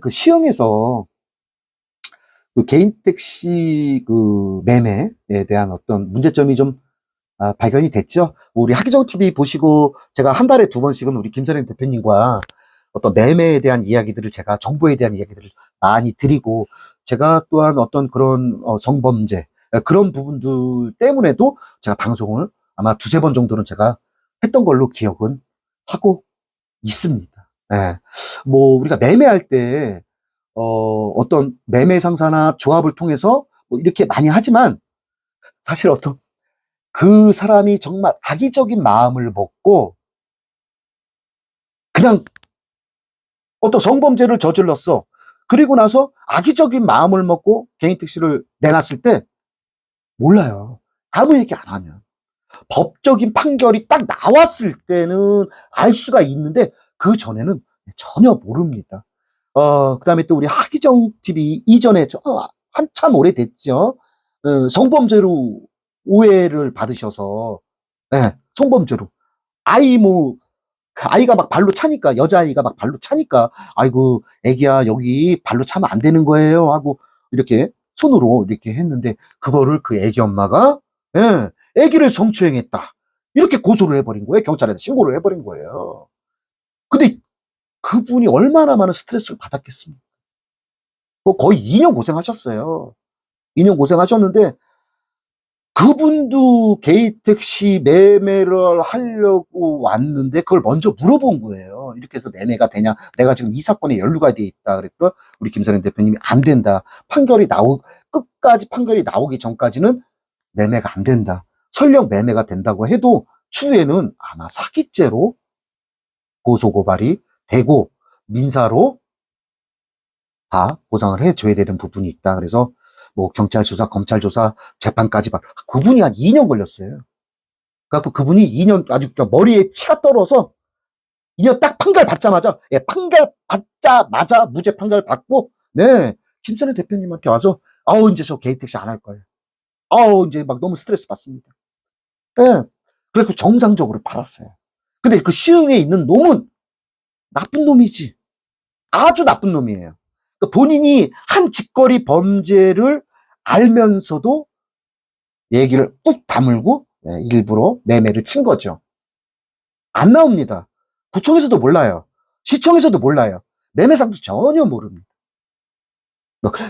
그 시흥에서 그 개인 택시 그 매매에 대한 어떤 문제점이 좀 발견이 됐죠. 우리 하기정 TV 보시고 제가 한 달에 2번씩은 우리 김선영 대표님과 어떤 매매에 대한 이야기들을 제가 정보에 대한 이야기들을 많이 드리고, 제가 또한 어떤 그런 성범죄 그런 부분들 때문에도 제가 방송을 아마 2~3번 정도는 제가 했던 걸로 기억은 하고 있습니다. 예. 뭐 우리가 매매할 때 어떤 매매 상사나 조합을 통해서 뭐 이렇게 많이 하지만, 사실 어떤 그 사람이 정말 악의적인 마음을 먹고 그냥 어떤 성범죄를 저질렀어. 그리고 나서 악의적인 마음을 먹고 개인 택시를 내놨을 때 몰라요. 아무 얘기 안 하면. 법적인 판결이 딱 나왔을 때는 알 수가 있는데 그 전에는 전혀 모릅니다. 그다음에 또 우리 하기정 TV 이전에 한참 오래됐죠. 성범죄로 오해를 받으셔서, 성범죄로 아이 뭐 그 아이가 막 발로 차니까, 여자아이가 막 발로 차니까 아이고 애기야 여기 발로 차면 안 되는 거예요 하고 이렇게 손으로 이렇게 했는데, 그거를 그 애기 엄마가 애기를 성추행했다 이렇게 고소를 해버린 거예요. 경찰에다 신고를 해버린 거예요. 근데 그분이 얼마나 많은 스트레스를 받았겠습니까? 거의 2년 고생하셨어요. 2년 고생하셨는데, 그분도 개인 택시 매매를 하려고 왔는데 그걸 먼저 물어본 거예요. 이렇게 해서 매매가 되냐? 내가 지금 이 사건에 연루가 돼 있다. 그랬더니 우리 김선영 대표님이 안 된다. 끝까지 판결이 나오기 전까지는 매매가 안 된다. 설령 매매가 된다고 해도 추후에는 아마 사기죄로 고소고발이 되고 민사로 다 보상을 해줘야 되는 부분이 있다. 그래서 뭐 경찰 조사, 검찰 조사, 재판까지 그분이 한 2년 걸렸어요. 그래갖고 그분이 2년 아주 그냥 머리에 치가 떨어서 2년 딱 판결 받자마자, 판결 받자마자 무죄 판결 받고, 김선영 대표님한테 와서 이제 저 개인 택시 안 할 거예요. 이제 막 너무 스트레스 받습니다. 그래서 정상적으로 팔았어요. 근데 그 시흥에 있는 놈은 나쁜 놈이지. 아주 나쁜 놈이에요. 그러니까 본인이 한 직거리 범죄를 알면서도 얘기를 꾹 다물고 일부러 매매를 친 거죠. 안 나옵니다. 구청에서도 몰라요. 시청에서도 몰라요. 매매상도 전혀 모릅니다.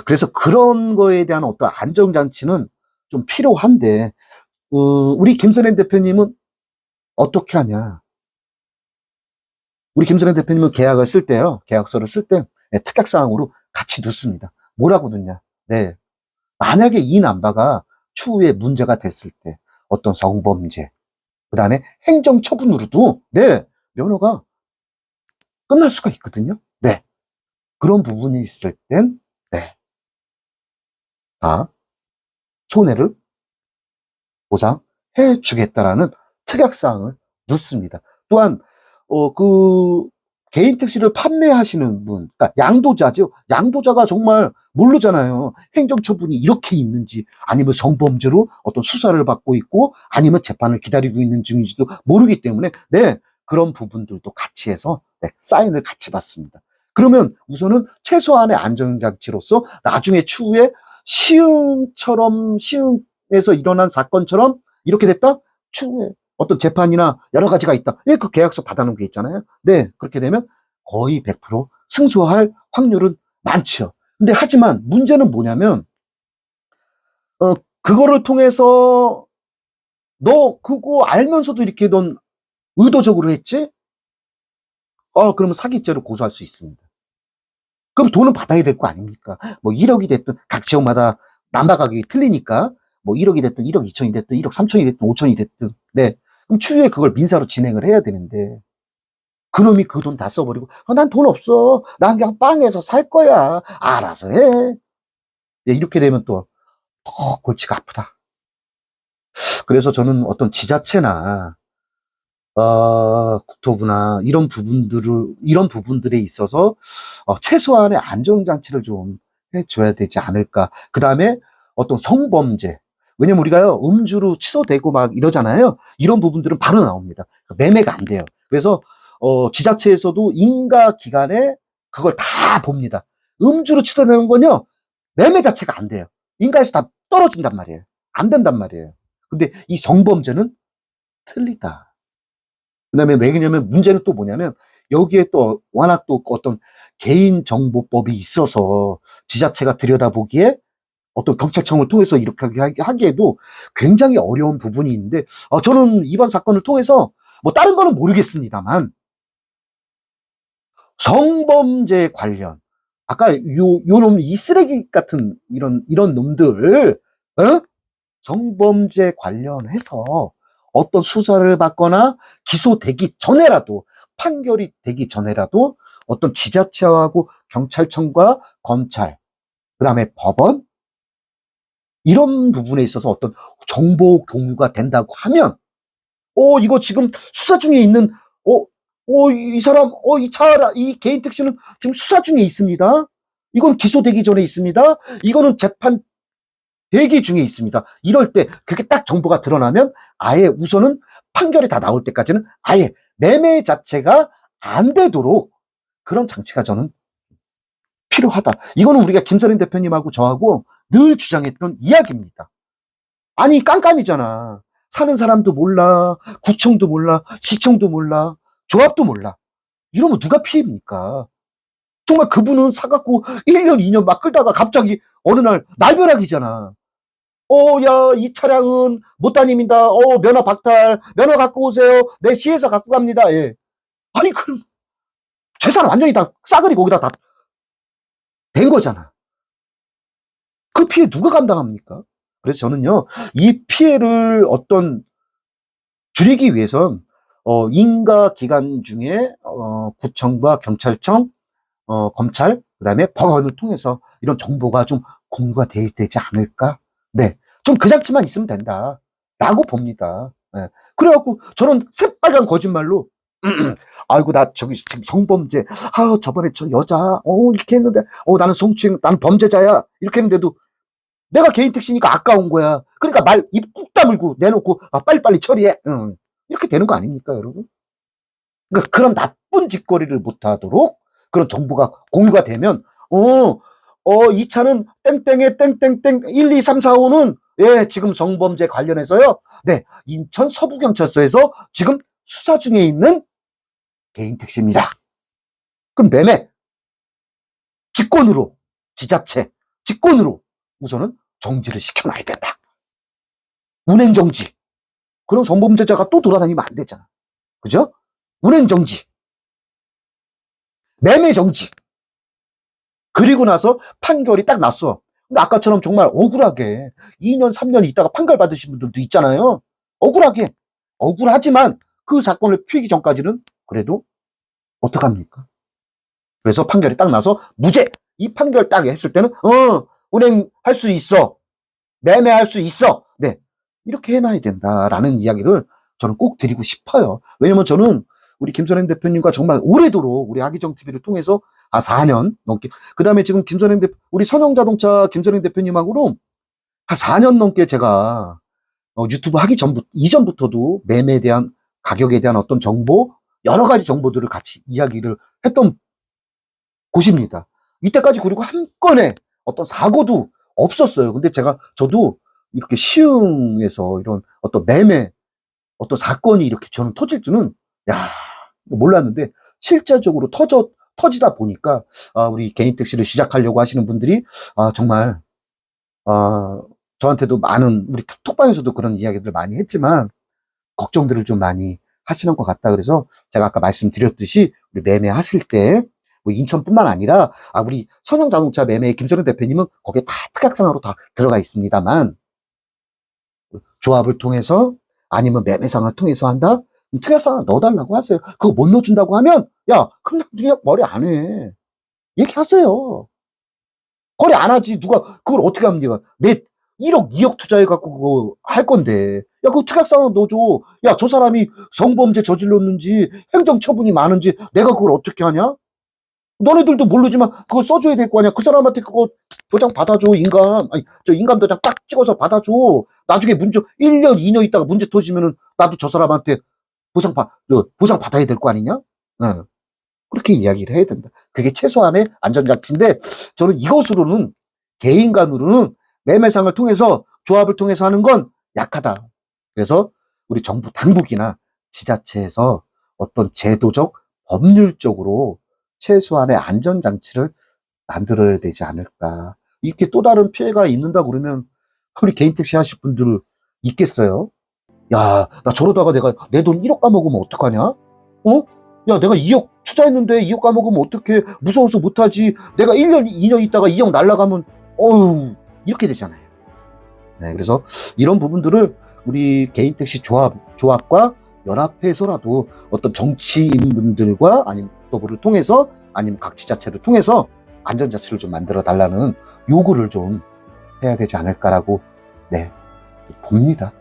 그래서 그런 거에 대한 어떤 안정장치는 좀 필요한데, 우리 김선영 대표님은 어떻게 하냐. 우리 김선영 대표님은 계약을 쓸 때요, 계약서를 쓸 때 특약사항으로 같이 넣습니다. 뭐라고 넣냐. 만약에 이 남바가 추후에 문제가 됐을 때 어떤 성범죄, 그 다음에 행정처분으로도 면허가 끝날 수가 있거든요. 그런 부분이 있을 땐 다 손해를 보상해 주겠다라는 특약사항을 넣습니다. 또한 그 개인 택시를 판매하시는 분, 그러니까 양도자죠. 양도자가 정말 모르잖아요. 행정처분이 이렇게 있는지, 아니면 성범죄로 어떤 수사를 받고 있고, 아니면 재판을 기다리고 있는 중인지도 모르기 때문에 그런 부분들도 같이 해서 사인을 같이 받습니다. 그러면 우선은 최소한의 안전장치로서 나중에 추후에 시흥에서 일어난 사건처럼 이렇게 됐다? 추후에 어떤 재판이나 여러 가지가 있다. 그 계약서 받아놓은 게 있잖아요. 그렇게 되면 거의 100% 승소할 확률은 많죠. 근데 하지만 문제는 뭐냐면, 그거를 통해서 너 그거 알면서도 이렇게 넌 의도적으로 했지? 그러면 사기죄로 고소할 수 있습니다. 그럼 돈은 받아야 될 거 아닙니까? 뭐 1억이 됐든, 각 지역마다 남바 가격이 틀리니까 뭐 1억이 됐든 1억 2천이 됐든 1억 3천이 됐든 5천이 됐든, 그럼 추후에 그걸 민사로 진행을 해야 되는데, 그놈이 그 돈 다 써버리고 난 돈 없어, 난 그냥 빵에서 살 거야, 알아서 해. 이렇게 되면 또 더 골치가 아프다. 그래서 저는 어떤 지자체나 국토부나 이런 부분들에 있어서 최소한의 안전장치를 좀 해줘야 되지 않을까. 그 다음에 어떤 성범죄, 왜냐면 우리가요 음주로 취소되고 막 이러잖아요. 이런 부분들은 바로 나옵니다. 매매가 안 돼요. 그래서 지자체에서도 인가기관에 그걸 다 봅니다. 음주로 치닫는 건요, 매매 자체가 안 돼요. 인가에서 다 떨어진단 말이에요. 안 된단 말이에요. 근데 이 성범죄는 틀리다. 그다음에 왜냐면 문제는 또 뭐냐면 여기에 또 워낙 또 어떤 개인정보법이 있어서 지자체가 들여다보기에 어떤 경찰청을 통해서 이렇게 하기에도 굉장히 어려운 부분이 있는데 저는 이번 사건을 통해서 뭐 다른 거는 모르겠습니다만 성범죄 관련 아까 요놈 이 쓰레기 같은 이런 놈들 성범죄 관련해서 어떤 수사를 받거나 기소되기 전에라도 판결이 되기 전에라도 어떤 지자체하고 경찰청과 검찰 그다음에 법원 이런 부분에 있어서 어떤 정보 공유가 된다고 하면 이거 지금 수사 중에 있는 이 사람 이 개인 택시는 지금 수사 중에 있습니다. 이건 기소되기 전에 있습니다. 이거는 재판 대기 중에 있습니다. 이럴 때 그게 딱 정보가 드러나면 아예 우선은 판결이 다 나올 때까지는 아예 매매 자체가 안 되도록 그런 장치가 저는 필요하다. 이거는 우리가 김선인 대표님하고 저하고 늘 주장했던 이야기입니다. 아니 깜깜이잖아. 사는 사람도 몰라, 구청도 몰라, 시청도 몰라, 조합도 몰라. 이러면 누가 피해입니까? 정말 그분은 사갖고 1년, 2년 막 끌다가 갑자기 어느 날 날벼락이잖아. 야, 이 차량은 못 다닙니다. 면허 박탈. 면허 갖고 오세요. 내 시에서 갖고 갑니다. 예. 아니, 그럼 재산 완전히 다 싸그리 거기다 다 된 거잖아. 그 피해 누가 감당합니까? 그래서 저는요, 이 피해를 줄이기 위해선, 인가 기관 중에, 구청과 경찰청, 검찰, 그 다음에 법원을 통해서 이런 정보가 좀 공유가 되지 않을까? 네. 좀 그 장치만 있으면 된다. 라고 봅니다. 네. 그래갖고 저는 새빨간 거짓말로, 아이고, 나 저기 지금 성범죄, 저번에 저 여자, 이렇게 했는데, 나는 성추행, 나는 범죄자야. 이렇게 했는데도 내가 개인 택시니까 아까운 거야. 그러니까 말 입 꾹 다물고 내놓고, 빨리빨리 처리해. 이렇게 되는 거 아닙니까, 여러분? 그러니까 그런 나쁜 짓거리를 못하도록 그런 정보가 공유가 되면, 이 차는 땡땡의 땡땡땡 1, 2, 3, 4, 5는 예, 지금 성범죄 관련해서요. 네, 인천 서부경찰서에서 지금 수사 중에 있는 개인 택시입니다. 그럼 매매, 직권으로, 지자체, 직권으로 우선은 정지를 시켜놔야 된다. 운행 정지. 그럼 성범죄자가 또 돌아다니면 안 되잖아. 그죠? 운행 정지. 매매 정지. 그리고 나서 판결이 딱 났어. 근데 아까처럼 정말 억울하게 2년, 3년 있다가 판결 받으신 분들도 있잖아요. 억울하게. 억울하지만 그 사건을 피하기 전까지는 그래도 어떡합니까? 그래서 판결이 딱 나서 무죄. 이 판결 딱 했을 때는 운행할 수 있어. 매매할 수 있어. 네. 이렇게 해놔야 된다라는 이야기를 저는 꼭 드리고 싶어요. 왜냐면 저는 우리 김선행 대표님과 정말 오래도록 우리 하기정 TV를 통해서 4년 넘게 그 다음에 지금 우리 선영자동차 김선행 대표님하고는 4년 넘게 제가 유튜브 하기 이전부터도 매매에 대한 가격에 대한 어떤 정보 여러 가지 정보들을 같이 이야기를 했던 곳입니다. 이때까지 그리고 한 건의 어떤 사고도 없었어요. 근데 저도 이렇게 시흥에서 이런 어떤 매매 어떤 사건이 이렇게 저는 터질 줄은 몰랐는데 실제적으로 터지다 보니까 우리 개인 택시를 시작하려고 하시는 분들이 정말 저한테도 많은 우리 톡방에서도 그런 이야기들 많이 했지만 걱정들을 좀 많이 하시는 것 같다. 그래서 제가 아까 말씀드렸듯이 우리 매매하실 때 뭐 인천뿐만 아니라 우리 선영자동차 매매 김선영 대표님은 거기에 다 특약상으로 다 들어가 있습니다만 조합을 통해서 아니면 매매상을 통해서 한다? 특약상을 넣어달라고 하세요. 그거 못 넣어준다고 하면 그럼 그냥 머리 안 해. 얘기하세요. 거래 안 하지. 누가 그걸 어떻게 합니까? 내 1억, 2억 투자해갖고 그거 할 건데. 그거 특약상을 넣어줘. 저 사람이 성범죄 저질렀는지 행정처분이 많은지 내가 그걸 어떻게 하냐? 너네들도 모르지만 그거 써줘야 될 거 아니야. 그 사람한테 그거 도장 받아줘. 인감 도장 딱 찍어서 받아줘. 나중에 1년, 2년 있다가 문제 터지면은 나도 저 사람한테 보상 받아야 될 거 아니냐? 네. 그렇게 이야기를 해야 된다. 그게 최소한의 안전장치인데 저는 이것으로는 개인 간으로는 매매상을 통해서 조합을 통해서 하는 건 약하다. 그래서 우리 정부 당국이나 지자체에서 어떤 제도적 법률적으로 최소한의 안전장치를 만들어야 되지 않을까. 이렇게 또 다른 피해가 있는다 그러면 우리 개인 택시 하실 분들 있겠어요? 야, 나 저러다가 내가 내 돈 1억 까먹으면 어떡하냐? 어? 야, 내가 2억 투자했는데 2억 까먹으면 어떡해? 무서워서 못하지. 내가 1년, 2년 있다가 2억 날라가면, 어휴, 이렇게 되잖아요. 네, 그래서 이런 부분들을 우리 개인 택시 조합과 연합해서라도 어떤 정치인분들과 아니면 정부를 통해서 아니면 각 지자체를 통해서 안전자치를 좀 만들어 달라는 요구를 좀 해야 되지 않을까라고, 네, 봅니다.